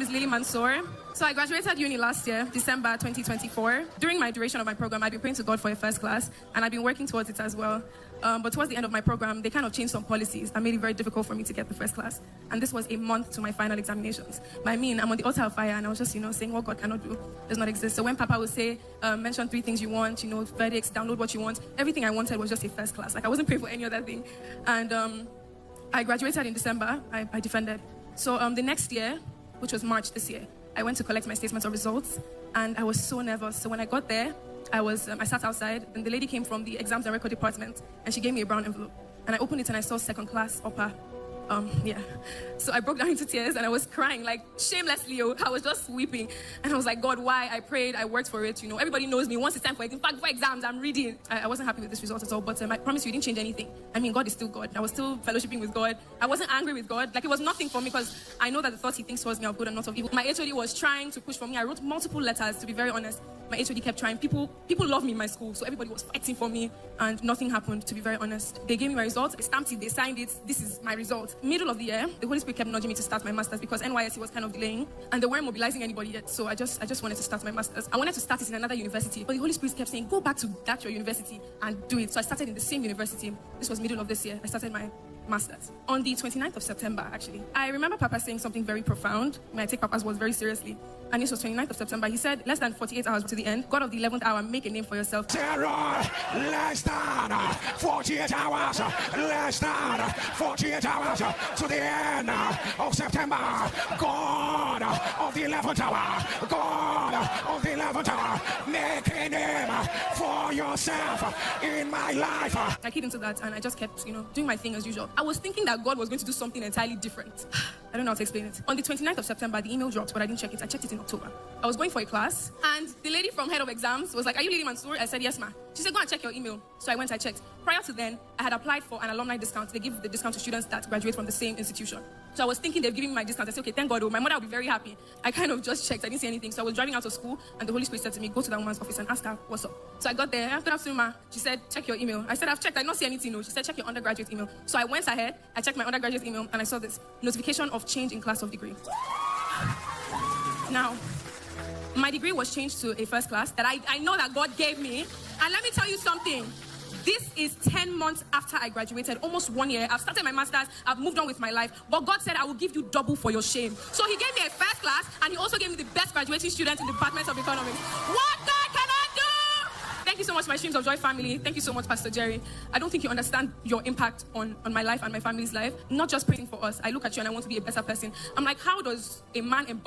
name is Lily Mansour. So I graduated uni last year, December 2024. During my duration of my program, I've been praying to God for a first class, and I've been working towards it as well. But towards the end of my program, they kind of changed some policies that made it very difficult for me to get the first class. And this was a month to my final examinations. But I mean, I'm on the altar of fire, and I was just, saying what God cannot do does not exist. So when Papa would say, mention 3 things you want, verdicts, download what you want, everything I wanted was just a first class. Like, I wasn't praying for any other thing. And I graduated in December. I defended. So the next year, which was March this year, I went to collect my statement of results, and I was so nervous. So when I got there, I sat outside, and the lady came from the exams and record department, and she gave me a brown envelope. And I opened it, and I saw second class upper. So I broke down into tears, and I was crying, like, shamelessly. I was just weeping. And I was like, God, why? I prayed, I worked for it. Everybody knows me. Once it's time for exams, I'm reading. I wasn't happy with this result at all, but I promise you, it didn't change anything. I mean, God is still God. I was still fellowshipping with God. I wasn't angry with God. Like, it was nothing for me, because I know that the thoughts he thinks towards me are good and not of evil. My HOD was trying to push for me. I wrote multiple letters, to be very honest. My HOD kept trying. People love me in my school, so everybody was fighting for me, and nothing happened, to be very honest. They gave me my results. I stamped it. They signed it. This is my result. Middle of the year, the Holy Spirit kept nudging me to start my master's, because NYSC was kind of delaying, and they weren't mobilizing anybody yet. So I just wanted to start my master's. I wanted to start it in another university, but the Holy Spirit kept saying, go back to that your university and do it. So I started in the same university. This was middle of this year. I started my master's on the 29th of September, actually. I remember Papa saying something very profound. I take Papa's words very seriously. And this was 29th of September. He said, less than 48 hours to the end, God of the 11th hour, make a name for yourself. Less than 48 hours, less than 48 hours to the end of September. God of the 11th hour, God of the 11th hour, make a name for yourself in my life. I keyed into that, and I just kept, doing my thing as usual. I was thinking that God was going to do something entirely different. I don't know how to explain it. On the 29th of September, the email dropped, but I didn't check it. I checked it in October. I was going for a class, and the lady from head of exams was like, are you Lily Mansour? I said, yes, ma. She said, go and check your email. So I went, I checked. Prior to then, I had applied for an alumni discount. They give the discount to students that graduate from the same institution. So I was thinking they're giving me my discount. I said, okay, thank God. My mother will be very happy. I kind of just checked. I didn't see anything. So I was driving out of school, and the Holy Spirit said to me, go to that woman's office and ask her what's up. So I got there. After afternoon, ma, she said, check your email. I said, I've checked. I don't see anything. No. She said, check your undergraduate email. So I went ahead. I checked my undergraduate email, and I saw this notification of change in class of degree. Now, my degree was changed to a first class that I know that God gave me. And let me tell you something. This is 10 months after I graduated, almost 1 year. I've started my master's. I've moved on with my life. But God said, I will give you double for your shame. So he gave me a first class, and he also gave me the best graduating student in the Department of Economics. What God cannot do! Thank you so much, my Streams of Joy family. Thank you so much, Pastor Jerry. I don't think you understand your impact on my life and my family's life. Not just praying for us. I look at you and I want to be a better person. I'm like, how does a man embody